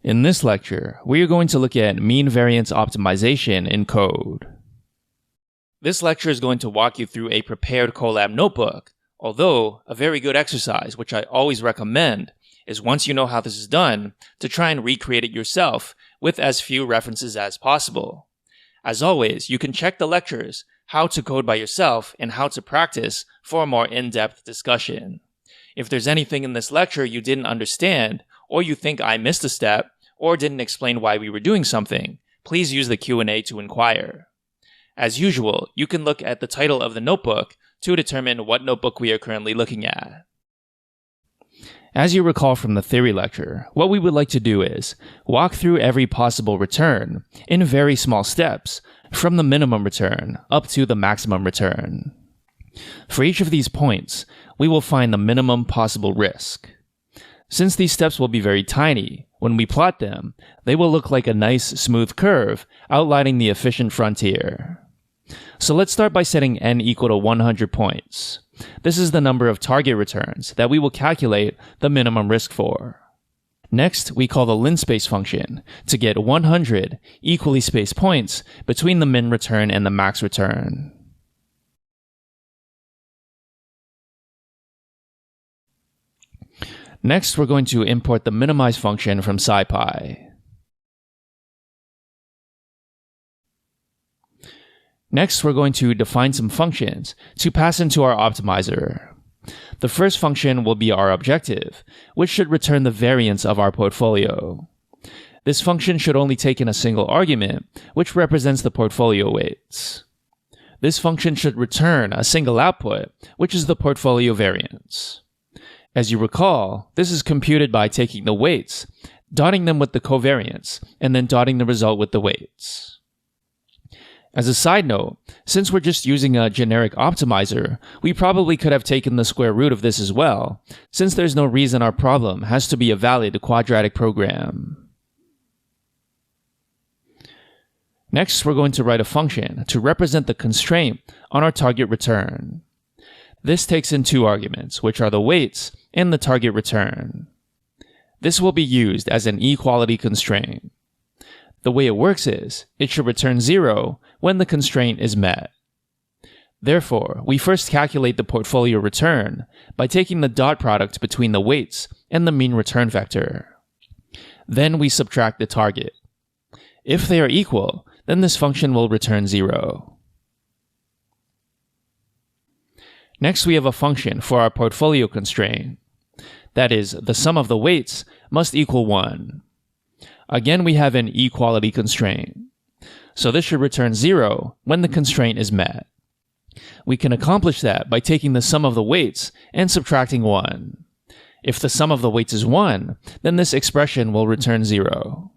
In this lecture, we are going to look at mean variance optimization in code. This lecture is going to walk you through a prepared Colab notebook, although a very good exercise, which I always recommend, is once you know how this is done, to try and recreate it yourself with as few references as possible. As always, you can check the lectures, how to code by yourself, and how to practice for a more in-depth discussion. If there's anything in this lecture you didn't understand, or you think I missed a step, or didn't explain why we were doing something, please use the Q&A to inquire. As usual, you can look at the title of the notebook to determine what notebook we are currently looking at. As you recall from the theory lecture, what we would like to do is walk through every possible return in very small steps, from the minimum return up to the maximum return. For each of these points, we will find the minimum possible risk. Since these steps will be very tiny, when we plot them, they will look like a nice smooth curve outlining the efficient frontier. So let's start by setting n equal to 100 points. This is the number of target returns that we will calculate the minimum risk for. Next, we call the linspace function to get 100 equally spaced points between the min return and the max return. Next, we're going to import the minimize function from SciPy. Next, we're going to define some functions to pass into our optimizer. The first function will be our objective, which should return the variance of our portfolio. This function should only take in a single argument, which represents the portfolio weights. This function should return a single output, which is the portfolio variance. As you recall, this is computed by taking the weights, dotting them with the covariance, and then dotting the result with the weights. As a side note, since we're just using a generic optimizer, we probably could have taken the square root of this as well, since there's no reason our problem has to be a valid quadratic program. Next, we're going to write a function to represent the constraint on our target return. This takes in two arguments, which are the weights and the target return. This will be used as an equality constraint. The way it works is, it should return 0 when the constraint is met. Therefore, we first calculate the portfolio return by taking the dot product between the weights and the mean return vector. Then we subtract the target. If they are equal, then this function will return 0. Next, we have a function for our portfolio constraint. That is, the sum of the weights must equal 1. Again, we have an equality constraint. So this should return 0 when the constraint is met. We can accomplish that by taking the sum of the weights and subtracting 1. If the sum of the weights is 1, then this expression will return 0.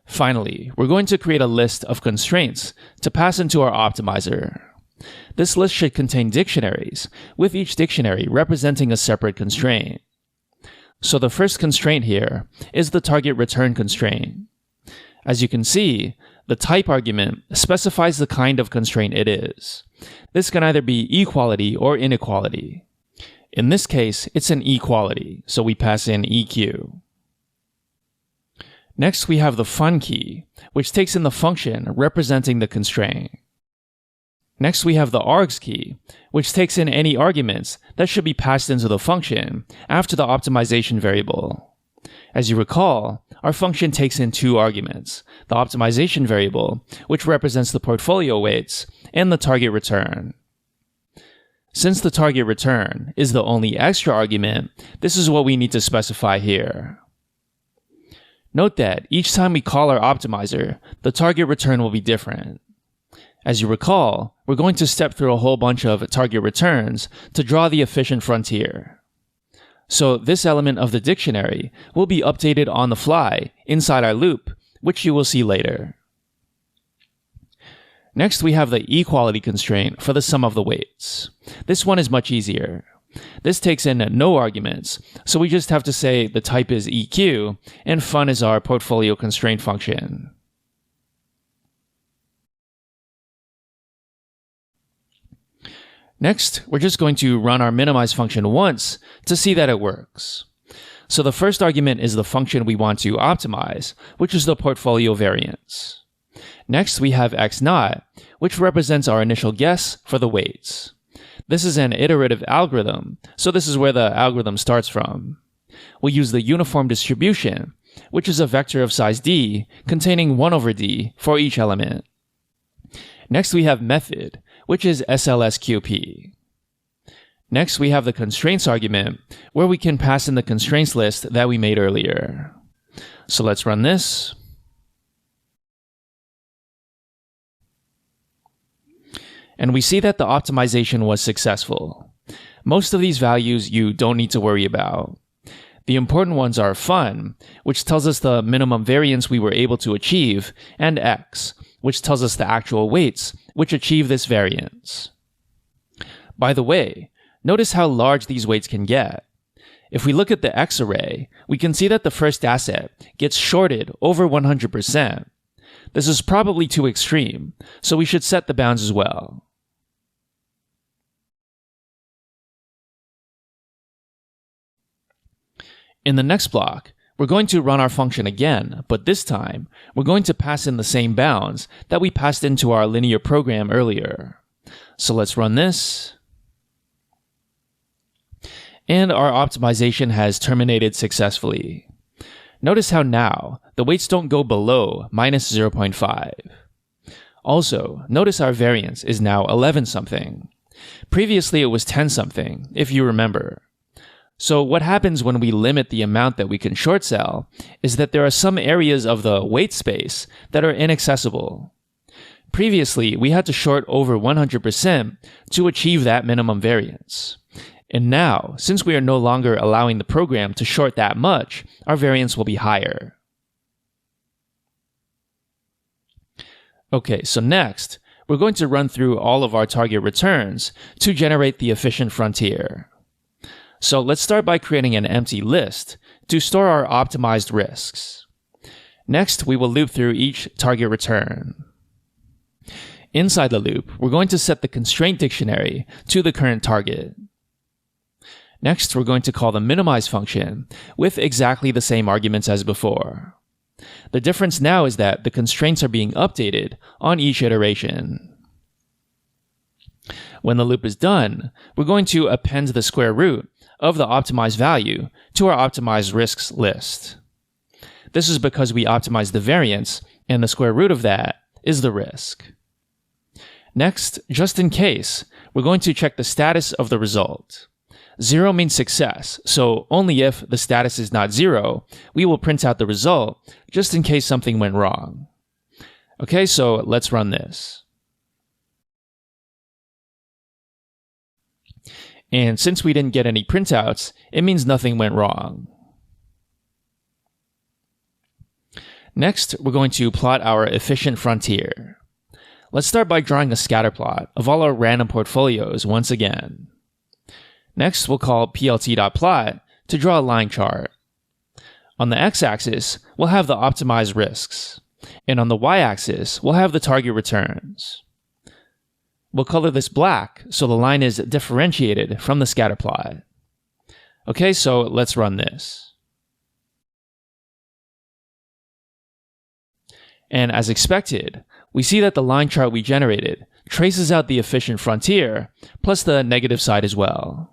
Finally, we're going to create a list of constraints to pass into our optimizer. This list should contain dictionaries, with each dictionary representing a separate constraint. So the first constraint here is the target return constraint. As you can see, the type argument specifies the kind of constraint it is. This can either be equality or inequality. In this case, it's an equality, so we pass in EQ. Next, we have the fun key, which takes in the function representing the constraint. Next, we have the args key, which takes in any arguments that should be passed into the function after the optimization variable. As you recall, our function takes in two arguments, the optimization variable, which represents the portfolio weights, and the target return. Since the target return is the only extra argument, this is what we need to specify here. Note that each time we call our optimizer, the target return will be different. As you recall, we're going to step through a whole bunch of target returns to draw the efficient frontier. So this element of the dictionary will be updated on the fly inside our loop, which you will see later. Next, we have the equality constraint for the sum of the weights. This one is much easier. This takes in no arguments, so we just have to say the type is EQ, and fun is our portfolio constraint function. Next, we're just going to run our minimize function once to see that it works. So the first argument is the function we want to optimize, which is the portfolio variance. Next, we have x naught, which represents our initial guess for the weights. This is an iterative algorithm, so this is where the algorithm starts from. We'll use the uniform distribution, which is a vector of size d containing 1 over d for each element. Next, we have method, which is SLSQP. Next, we have the constraints argument, where we can pass in the constraints list that we made earlier. So let's run this. And we see that the optimization was successful. Most of these values you don't need to worry about. The important ones are fun, which tells us the minimum variance we were able to achieve, and x, which tells us the actual weights which achieve this variance. By the way, notice how large these weights can get. If we look at the x array, we can see that the first asset gets shorted over 100%. This is probably too extreme, so we should set the bounds as well. In the next block, we're going to run our function again, but this time, we're going to pass in the same bounds that we passed into our linear program earlier. So let's run this. And our optimization has terminated successfully. Notice how now, the weights don't go below minus 0.5. Also, notice our variance is now 11 something. Previously it was 10 something, if you remember. So what happens when we limit the amount that we can short sell is that there are some areas of the weight space that are inaccessible. Previously, we had to short over 100% to achieve that minimum variance. And now, since we are no longer allowing the program to short that much, our variance will be higher. Okay, so next, we're going to run through all of our target returns to generate the efficient frontier. So let's start by creating an empty list to store our optimized risks. Next, we will loop through each target return. Inside the loop, we're going to set the constraint dictionary to the current target. Next, we're going to call the minimize function with exactly the same arguments as before. The difference now is that the constraints are being updated on each iteration. When the loop is done, we're going to append the square root of the optimized value to our optimized risks list. This is because we optimized the variance, and the square root of that is the risk. Next, just in case, we're going to check the status of the result. 0 means success, so only if the status is not 0, we will print out the result, just in case something went wrong. Okay, so let's run this. And since we didn't get any printouts, it means nothing went wrong. Next, we're going to plot our efficient frontier. Let's start by drawing a scatter plot of all our random portfolios once again. Next, we'll call plt.plot to draw a line chart. On the x-axis, we'll have the optimized risks. And on the y-axis, we'll have the target returns. We'll color this black so the line is differentiated from the scatter plot. Okay, so let's run this. And as expected, we see that the line chart we generated traces out the efficient frontier, plus the negative side as well.